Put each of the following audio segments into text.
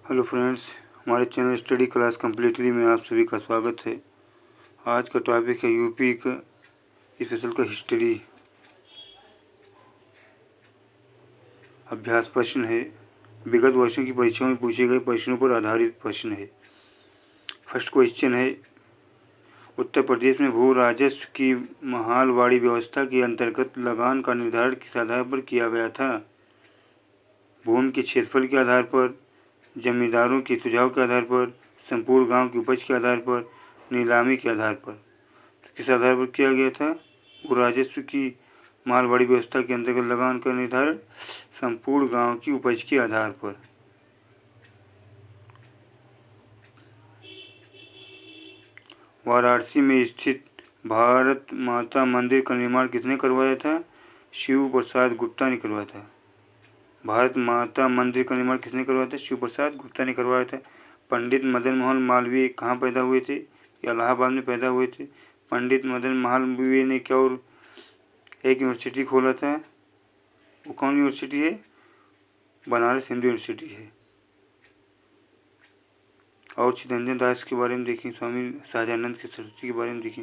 Hello friends, हमारे channel study class completely में आप सभी का स्वागत है। आज का टॉपिक है यूपी का स्पेशल का हिस्ट्री। अभ्यास प्रश्न है, विगत वर्षों की परीक्षाओं में पूछे गए प्रश्नों पर आधारित प्रश्न है। फर्स्ट क्वेश्चन है, उत्तर प्रदेश में भू राजस्व की महालवाड़ी व्यवस्था के अंतर्गत लगान का निर्धारण किस आधार पर किया गया था? भूमि के क्षेत्रफल के आधार पर, जमींदारों के सुझाव के आधार पर, संपूर्ण गांव की उपज के आधार पर, नीलामी के आधार पर। तो किस आधार पर किया गया था? भू राजस्व की मालवाड़ी व्यवस्था के अंतर्गत लगान का निर्धारण संपूर्ण गांव की उपज के आधार पर। वाराणसी में स्थित भारत माता मंदिर का निर्माण किसने करवाया था? शिव प्रसाद गुप्ता ने करवाया था। भारत माता मंदिर का निर्माण किसने करवाया था? शिव प्रसाद गुप्ता ने करवाया था। पंडित मदन मोहन मालवीय कहाँ पैदा हुए थे? इलाहाबाद में पैदा हुए थे। पंडित मदन मालवीय ने क्या और एक यूनिवर्सिटी खोला था? वो कौन यूनिवर्सिटी है? बनारस हिंदू यूनिवर्सिटी है। और चिदंजन दास के बारे में देखें, स्वामी सहजानंद की सरस्वती के बारे में देखें।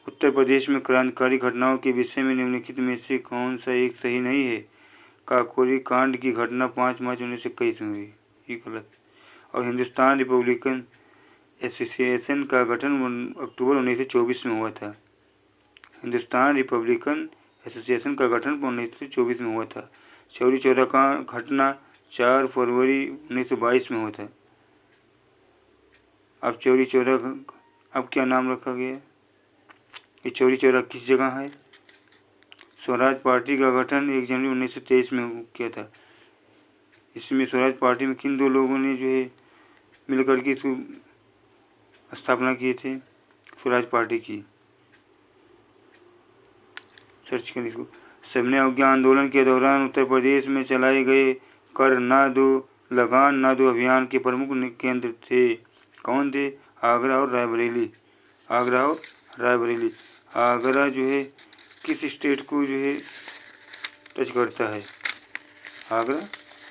उत्तर प्रदेश में क्रांतिकारी घटनाओं के विषय में निम्नलिखित में से कौन सा एक सही नहीं है? काकोरी कांड की घटना 5 मार्च 1921 में हुई, ये गलत। और हिंदुस्तान रिपब्लिकन एसोसिएशन का गठन अक्टूबर 1924 में हुआ था। हिंदुस्तान रिपब्लिकन एसोसिएशन का गठन 1924 में हुआ था। चौरी चौरा का घटना 4 फरवरी 1922 में हुआ था। अब चौरी चौरा अब क्या नाम रखा गया? ये चौरी चौरा किस जगह है? स्वराज पार्टी का गठन 1 जनवरी 1923 में किया था। इसमें स्वराज पार्टी में किन दो लोगों ने जो है मिलकर के इसको स्थापना किए थे? स्वराज पार्टी की। सर्च करें इसको। सबने अवज्ञा आंदोलन के दौरान उत्तर प्रदेश में चलाए गए कर ना दो लगान ना दो अभियान के प्रमुख केंद्र थे। कौन थे? आगरा और रायबरेली। आगरा और रायबरेली। आगरा जो है किस स्टेट को जो है टच करता है? आगरा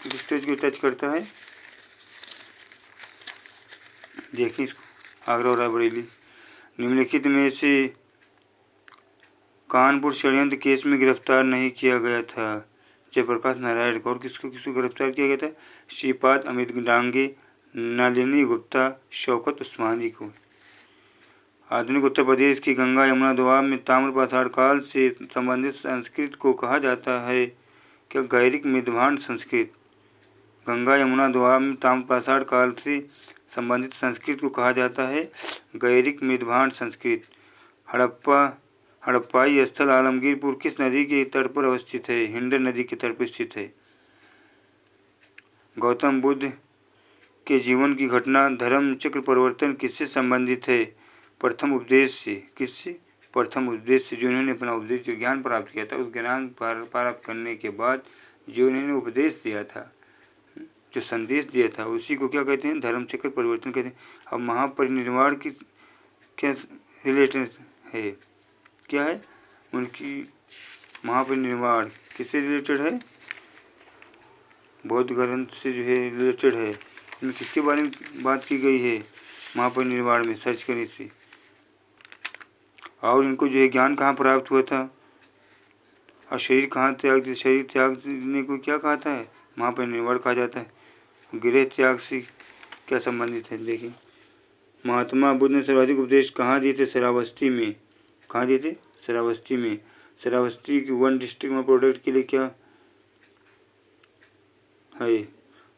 किस स्टेट को टच करता है? देखिए इसको, आगरा और रायबरेली। निम्नलिखित में से कानपुर षड्यंत्र केस में गिरफ्तार नहीं किया गया था? जयप्रकाश नारायण को। और किसको किसको गिरफ्तार किया गया था? श्रीपाद अमित डांगे, नलिनी गुप्ता, शौकत उस्मानी को। आधुनिक उत्तर प्रदेश की गंगा यमुना दोआब में ताम्र पाषाण काल से संबंधित संस्कृत को कहा जाता है क्या? गैरिक मिदभांड संस्कृत। गंगा यमुना दोआब में ताम्र पाषाण काल से संबंधित संस्कृत को कहा जाता है गैरिक मिदभांड संस्कृत। हड़प्पाई स्थल आलमगीरपुर किस नदी के तट पर अवस्थित है? हिंडन नदी के तट पर स्थित है। गौतम बुद्ध के जीवन की घटना धर्म चक्र परिवर्तन किससे संबंधित है? प्रथम उपदेश से। किससे? प्रथम उपदेश से। जो उन्होंने अपना उपदेश जो ज्ञान प्राप्त किया था, उस ज्ञान प्राप्त करने के बाद जो उन्होंने उपदेश दिया था, जो संदेश दिया था, उसी को क्या कहते हैं? धर्म चक्र परिवर्तन कहते हैं। अब महापरिनिर्वाण की क्या रिलेटेड है? क्या है उनकी? महापरिनिर्वाण किससे रिलेटेड है? बौद्ध ग्रंथ से जो है रिलेटेड है। इनमें किसके बारे में बात की गई है महापरिनिर्वाण में? सर्च करने से। और इनको जो है ज्ञान कहाँ प्राप्त हुआ था? और शरीर कहाँ त्याग? शरीर त्यागने को क्या कहता है? महापरिनिर्वाण कहा जाता है। गृह त्याग से क्या संबंधित है? देखिए, महात्मा बुद्ध ने सर्वाधिक उपदेश कहाँ दिए थे? श्रावस्ती में। कहाँ दिए थे? श्रावस्ती में। श्रावस्ती की 1 डिस्ट्रिक्ट में प्रोडक्ट के लिए क्या है?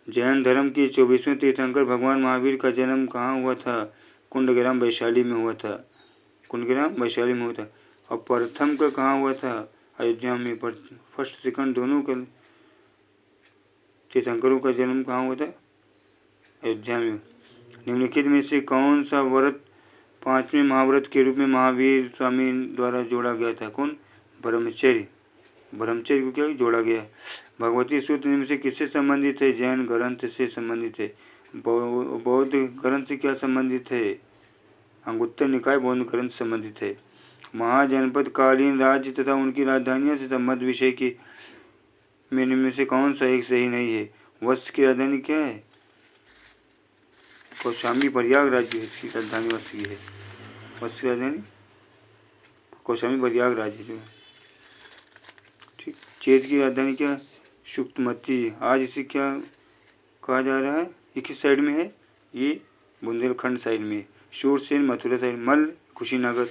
जैन धर्म के 24वें तीर्थंकर भगवान महावीर का जन्म कहाँ हुआ था? कुंडग्राम वैशाली में हुआ था। कुंडग्राम वैशाली में हुआ था। और प्रथम का कहाँ हुआ था? अयोध्या में। फर्स्ट सेकंड दोनों का तीर्थंकरों का जन्म कहाँ हुआ था? अयोध्या में। निम्नलिखित में से कौन सा व्रत 5वें महाव्रत के रूप में महावीर स्वामी द्वारा जोड़ा गया था? कौन? ब्रह्मचर्य। ब्रह्मचर्य को क्या जोड़ा गया है? भगवती सूत्र निम्न से किससे संबंधित है? जैन ग्रंथ से संबंधित है। बौद्ध ग्रंथ से क्या संबंधित है? अंगुत्तर निकाय बौद्ध ग्रंथ संबंधित है। महाजनपद कालीन राज्य तथा उनकी राजधानियों से संबद्ध विषय की में निम्न से कौन सा एक सही नहीं है? वत्स की राजधानी क्या है? कौशाम्बी प्रयागराज की इसकी राजधानी वस्ती है। वस्ती की राजधानी कौशाम्बी प्रयागराज है जो है। ठीक। चेत की राजधानी क्या है? सुक्तमती। आज इसे क्या कहा जा रहा है? ये किस साइड में है? ये बुंदेलखंड साइड में। शूरसेन मथुरा साइड। मल्ल कुशीनगर।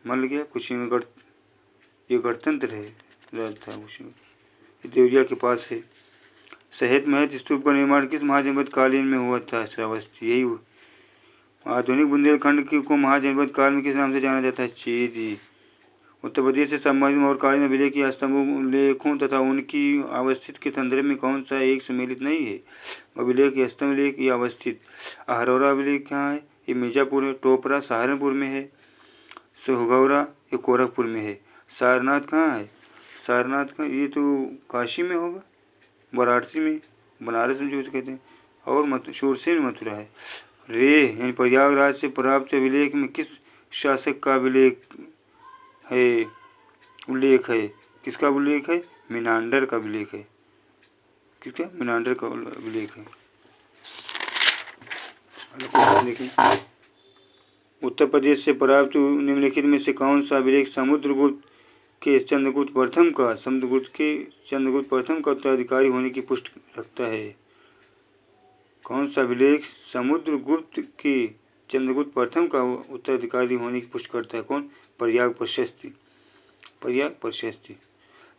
मल्ल क्या? कुशीनगर। ये गणतंत्र है राज था कुशीनगर। देवरिया के पास है। शहद महल स्तूप का निर्माण किस महाजनपद कालीन में हुआ था? श्रावस्ती। यही हुआ। आधुनिक बुंदेलखंड को महाजनपद काल में किस नाम से जाना जाता है? चेदी। उत्तर प्रदेश से संबंधित मौर्यकालीन अभिलेख की स्तंभ लेखों तथा उनकी अवस्थित के संदर्भ में कौन सा एक सम्मिलित नहीं है? अभिलेख या स्तंभ लेख या अवस्थित। अहरौरा अभिलेख कहाँ है? ये मिर्जापुर है। टोपरा सहारनपुर में है। सुहगौरा ये गोरखपुर में है। सारनाथ कहाँ है? सारनाथ का ये तो काशी में होगा, वाराणसी में, बनारस में जो कहते हैं। और शूरसेन मथुरा है। रे यानी प्रयागराज से प्राप्त अभिलेख में किस शासक का अभिलेख है? उल्लेख है? किसका उल्लेख है? मिनांडर का अभिलेख है। किसका? मिनांडर का अभिलेख है। देखें, उत्तर प्रदेश से प्राप्त निम्नलिखित में से कौन सा अभिलेख समुद्रगुप्त के चंद्रगुप्त प्रथम का उत्तराधिकारी होने की पुष्टि रखता है? कौन सा अभिलेख समुद्रगुप्त के चंद्रगुप्त प्रथम का उत्तराधिकारी होने की पुष्टि करता है? कौन? प्रयाग प्रशस्ति। प्रयाग प्रशस्ति।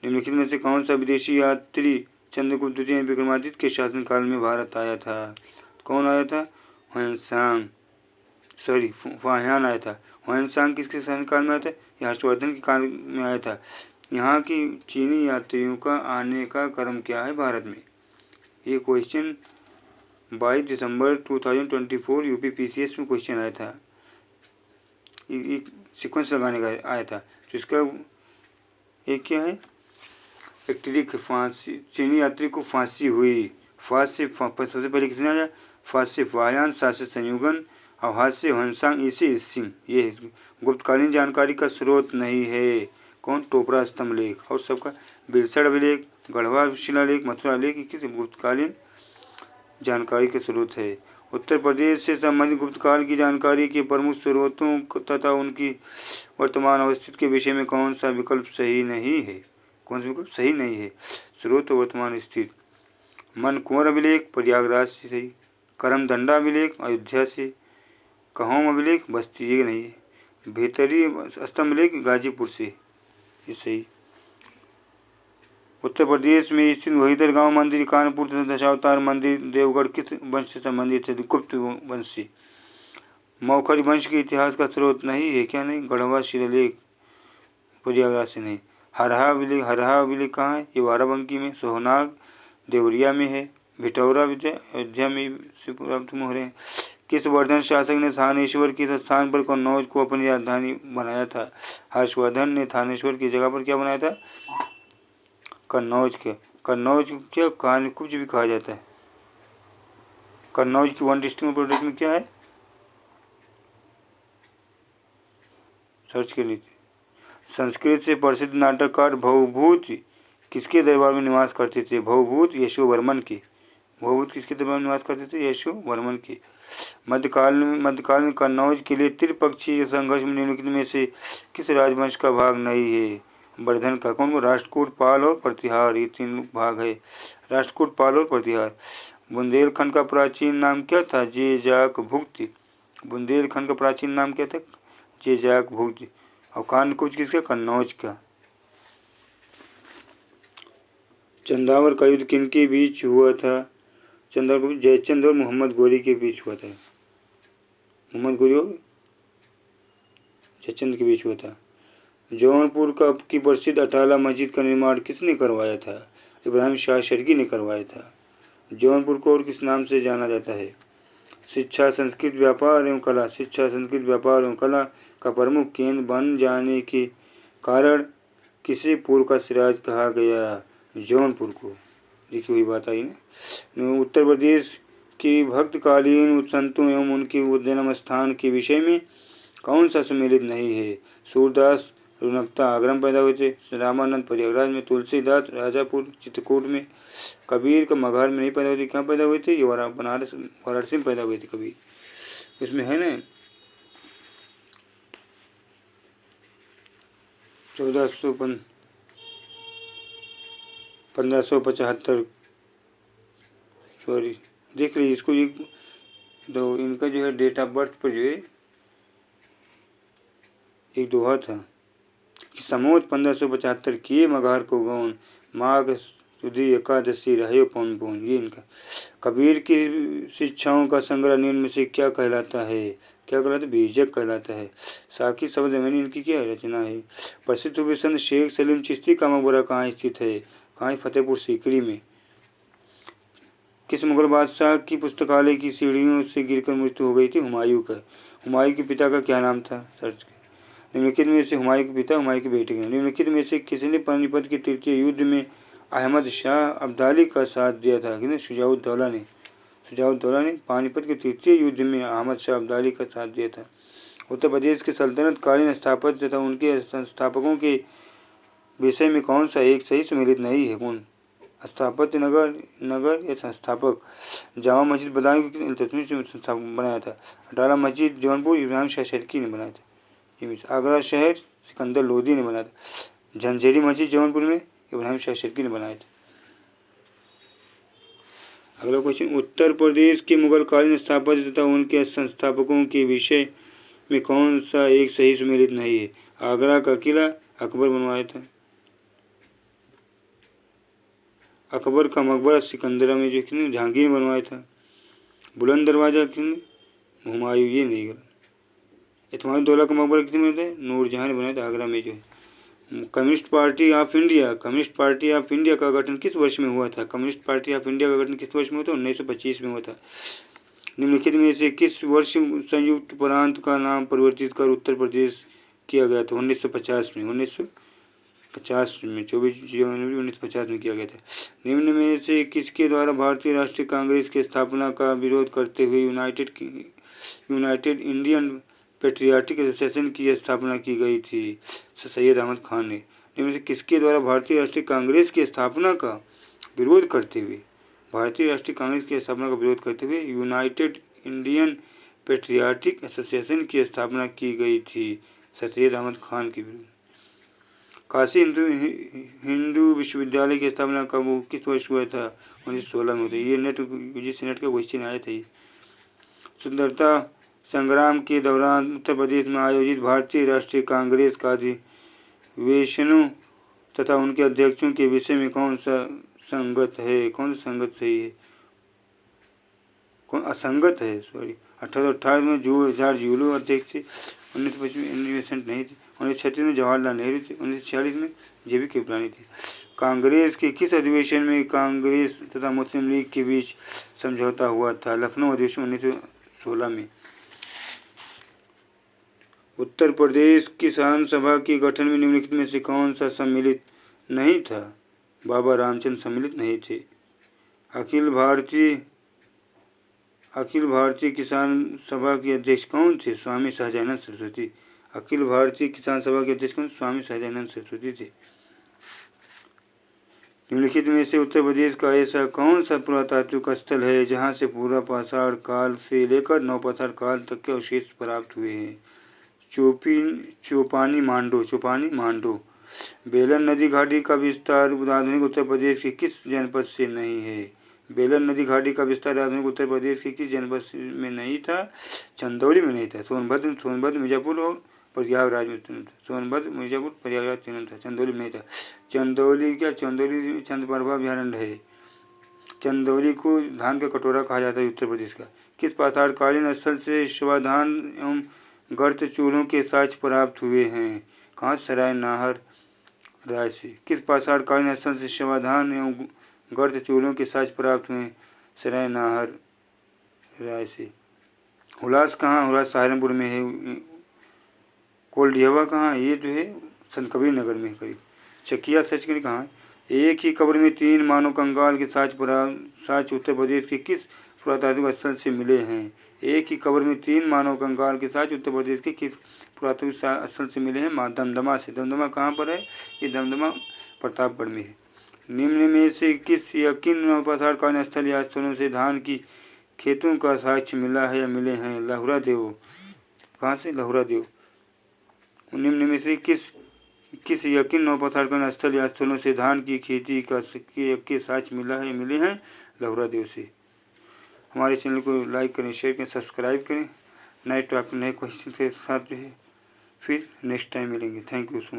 निम्नलिखित में से कौन सा विदेशी यात्री चंद्रगुप्त द्वितीय विक्रमादित्य के शासनकाल में भारत आया था? कौन आया था? फाह्यान आया था। ह्वेनसांग किसके शासनकाल में आया था? यह हर्षवर्धन के काल में आया था। यहाँ की चीनी यात्रियों का आने का क्रम क्या है भारत में? ये क्वेश्चन 22 दिसंबर 2024 UPPCS में क्वेश्चन आया था। एक सीक्वेंस लगाने का आया था। तो इसका एक क्या है? एक ट्रिक, फांसी। चीनी यात्री को फांसी हुई। सबसे पहले किसने आया? फांस से फाह्यान, सात से संयुगन और हाथ से ह्वेनसांग, इसे सिंह। ये गुप्तकालीन जानकारी का स्रोत नहीं है। कौन? टोपरा स्तंभ लेख। और सबका बिलसड़ अभिलेख, गढ़वा शिलालेख, मथुरा लेख किस गुप्तकालीन जानकारी के स्रोत है? उत्तर प्रदेश से संबंधित गुप्तकाल की जानकारी के प्रमुख स्रोतों तथा उनकी वर्तमान अवस्थिति के विषय में कौन सा विकल्प सही नहीं है? कौन सा विकल्प सही नहीं है? स्रोत वर्तमान स्थिति। मनकुंवर अभिलेख प्रयागराज से सही। करमदंडा अभिलेख अयोध्या से। कहोम अभिलेख बस्ती, ये नहीं है। भीतरी स्तंभ लेख गाजीपुर से, ये सही। उत्तर प्रदेश में स्थित वहीदर गांव मंदिर, कानपुर तथा दशावतार मंदिर देवगढ़ किस वंश से संबंधित है? गुप्त वंश से। मौखरी वंश के इतिहास का स्रोत नहीं है। क्या नहीं? गढ़वा शिलालेख प्रयागराज से नहीं। हरहा अभिलेख कहाँ है? ये बाराबंकी में। सोहनाग देवरिया में है। भिटौरा अयोध्या में से प्राप्त हो रहे हैं। किस वर्धन शासक ने थानेश्वर के स्थान पर कन्नौज को अपनी राजधानी बनाया था? हर्षवर्धन ने थानेश्वर की जगह पर क्या बनाया था? कन्नौज के। कन्नौज क्या कानकुब्ज भी कहा जाता है। कन्नौज की 1 डिस्ट्रिक्ट प्रोजेक्ट में क्या है? सर्च के लिए। संस्कृत से प्रसिद्ध नाटककार भवभूत किसके दरबार में निवास करते थे? भवभूत यशोवर्मन के। भवभूत किसके दरबार में निवास करते थे? यशोवर्मन के। मध्यकाल में कन्नौज के लिए त्रिपक्षीय संघर्ष में निम्नलिखित में से किस राजवंश का भाग नहीं है? वर्धन का। कौन? राष्ट्रकूट, पाल और प्रतिहार, ये 3 भाग है। राष्ट्रकूट, पाल और प्रतिहार। बुंदेलखंड का प्राचीन नाम क्या था? जेजाक भुक्ति। बुंदेलखंड का प्राचीन नाम क्या था? जेजाक भुक्ति। और कानकुब्ज किसका? कन्नौज का। चंदावर का युद्ध किनके बीच हुआ था? चंदावर जयचंद और मोहम्मद गोरी के बीच हुआ था। मोहम्मद गोरी और जयचंद के बीच हुआ था। जौनपुर की प्रसिद्ध अटाला मस्जिद का निर्माण किसने करवाया था? इब्राहिम शाह शर्की ने करवाया था। जौनपुर को और किस नाम से जाना जाता है? शिक्षा, संस्कृत, व्यापार एवं कला। शिक्षा, संस्कृत, व्यापार एवं कला का प्रमुख केंद्र बन जाने के कारण किसे पूर्व का सिराज कहा गया? जौनपुर को। देखिए वही बात आई ना। उत्तर प्रदेश के भक्तकालीन संतों एवं उनके जन्म स्थान के विषय में कौन सा सम्मिलित नहीं है? सूरदास, रौनकता आगरा में पैदा हुए थे, रामानंद प्रयागराज में, तुलसीदास राजापुर चित्रकूट में, कबीर का मगहर में नहीं पैदा हुए थे। कहाँ पैदा हुए थे? ये बनारस वाराणसी में पैदा हुए थे कबीर। इसमें है ना 1575 सॉरी देख लीजिए इसको, एक दो इनका जो है डेट ऑफ बर्थ पर जो है एक दोहा था कि समोत 1575 किए मगहर को गौन, माघ सुदी एकादशी रहे पौन पौन। ये इनका कबीर की शिक्षाओं का संग्रह निम्न में से क्या कहलाता है? क्या कहलाता है? बीजक कहलाता है। साकी शब्द मैंने इनकी क्या रचना है? प्रसिद्ध सूफी संत शेख सलीम चिश्ती का मकबरा कहाँ स्थित है? कहाँ? फतेहपुर सीकरी में। किस मुगल बादशाह की पुस्तकालय की सीढ़ियों से गिरकर मृत्यु हो गई थी? हुमायूं का। हुमायूं के पिता का क्या नाम था? सर्च। निम्नलिखित में से हुमायूं के पिता हुमायूं के बेटे के। निम्नलिखित में से किसने पानीपत के तृतीय युद्ध में अहमद शाह अब्दाली का साथ दिया था? किसने? शुजाउद्दौला ने। शुजाउद्दौला ने पानीपत के तृतीय युद्ध में अहमद शाह अब्दाली का साथ दिया था। उत्तर प्रदेश के सल्तनत कालीन स्थापत्य तथा उनके संस्थापकों के विषय में कौन सा एक सही सुमेलित नहीं है? कौन? स्थापत्य नगर या संस्थापक? जामा मस्जिद बदायूं की इल्तुतमिश ने बनाया था। अटाला मस्जिद जौनपुर इब्राहिम शाह शर्की ने बनाया था। आगरा शहर सिकंदर लोदी ने बनाया था। झंझेरी मस्जिद जौनपुर में इब्राहिम शाह शर्की ने बनाया था। अगला क्वेश्चन, उत्तर प्रदेश के मुगलकालीन स्थापत्य तथा उनके संस्थापकों के विषय में कौन सा एक सही सुमेलित नहीं है? आगरा का किला अकबर बनवाया था। अकबर का मकबरा सिकंदरा में जो किसने? जहांगीर ने बनवाया था। बुलंद दरवाजा किसने? हुमायूं। ये नहीं गलत। इत्मीनुद्दौला का मकबरा किसने बनाया था? नूरजहां ने बनाया था आगरा में जो है। कम्युनिस्ट पार्टी ऑफ इंडिया का गठन किस वर्ष में हुआ था? कम्युनिस्ट पार्टी ऑफ इंडिया का गठन किस वर्ष में हुआ था? 1925 में हुआ था। निम्नलिखित में से किस वर्ष संयुक्त प्रांत का नाम परिवर्तित कर उत्तर प्रदेश किया गया था? 1950 में। 1950 में 24 जनवरी 1950 में किया गया था। निम्न में से किसके द्वारा भारतीय राष्ट्रीय कांग्रेस की स्थापना का विरोध करते हुए यूनाइटेड इंडियन पेट्रियाटिक एसोसिएशन की स्थापना की गई थी? सैयद अहमद खान ने। निम्न से किसके द्वारा भारतीय राष्ट्रीय कांग्रेस की स्थापना का विरोध करते हुए यूनाइटेड इंडियन पेट्रियाटिक एसोसिएशन की स्थापना की गई थी? सैयद अहमद खान के विरुद्ध। काशी हिंदू विश्वविद्यालय की स्थापना कब किस वर्ष हुआ था? 1916 में हुआ था। ये नेट का क्वेश्चन आया था। स्वतंत्रता संग्राम के दौरान उत्तर प्रदेश में आयोजित भारतीय राष्ट्रीय कांग्रेस का अधिवेशनों तथा उनके अध्यक्षों के विषय में कौन सा संगत है? कौन सा संगत सही है? कौन असंगत है? सॉरी। 1828 में जॉर्ज यूलो अध्यक्ष थे। 1925 में एनी बेसेंट नहीं थे। 1936 में जवाहरलाल नेहरू थे। 1946 में JB कृपलानी थे। कांग्रेस के किस अधिवेशन में कांग्रेस तथा मुस्लिम लीग के बीच समझौता हुआ था? लखनऊ अधिवेशन 1916 में। उत्तर प्रदेश किसान सभा के गठन में निम्नलिखित में से कौन सा सम्मिलित नहीं था? बाबा रामचंद्र सम्मिलित नहीं थे। अखिल भारतीय किसान सभा के अध्यक्ष कौन थे? स्वामी सहजानंद सरस्वती। अखिल भारतीय किसान सभा के अध्यक्ष कौन? स्वामी सहजानंद सरस्वती थे। निम्नलिखित में से उत्तर प्रदेश का ऐसा कौन सा पुरातात्विक स्थल है जहाँ से पूरा पाषाण काल से लेकर नवपाषाण काल तक के अवशेष प्राप्त हुए हैं? चौपानी मांडो। बेलन नदी घाटी का विस्तार आधुनिक उत्तर प्रदेश के किस जनपद से नहीं है? बेलन नदी घाटी का विस्तार आधुनिक उत्तर प्रदेश के किस जनपद में नहीं था? चंदौली में नहीं था। सोनभद्र मिर्जापुर और प्रयागराज में था। सोनभद्र मिर्जापुर प्रयागराज तीनों था। चंदौली में नहीं था। चंदौली चंद्रप्रभा अभयारण्य है। चंदौली को धान का कटोरा कहा जाता है उत्तर प्रदेश का। किस पाषाणकालीन स्थल से शिवाधान एवं गर्त चूल्हों के साक्ष्य प्राप्त हुए हैं? कहाँ? सराय नाहर राय से। किस पाषाणकालीन स्थल से शिवाधान एवं गर्त चूल्हों के साक्ष्य प्राप्त हुए? सराय नाहर राय से। हुलास कहाँ? हुलास सहारनपुर में है। कोल्डिहवा कहाँ? ये जो है संत कबीर नगर में करीब। चकिया सचखंड कहाँ? एक ही कब्र में 3 मानव कंकाल के साक्ष्य उत्तर प्रदेश के किस पुरातात्विक स्थल से मिले हैं। एक ही कब्र में 3 मानव कंकाल के साथ उत्तर प्रदेश के किस पुरातात्विक स्थल से मिले हैं? दमदमा से। दमदमा कहाँ पर है? ये दमदमा प्रतापगढ़ में है। निम्न में से किस या किन नवपसारकालीन स्थल या स्थलों से धान की खेतों का साक्ष्य मिला है या मिले हैं? लहुरा देव। कहाँ से? लहुरा देव। निम्न में से किस या किन नवपसारकालीन स्थल या स्थलों से धान की खेती के साक्ष्य मिला है या मिले हैं? लहुरा देव से। हमारे चैनल को लाइक करें, शेयर करें, सब्सक्राइब करें। नए टॉपिक नए क्वेश्चन के साथ जो है फिर नेक्स्ट टाइम मिलेंगे। Thank you so much.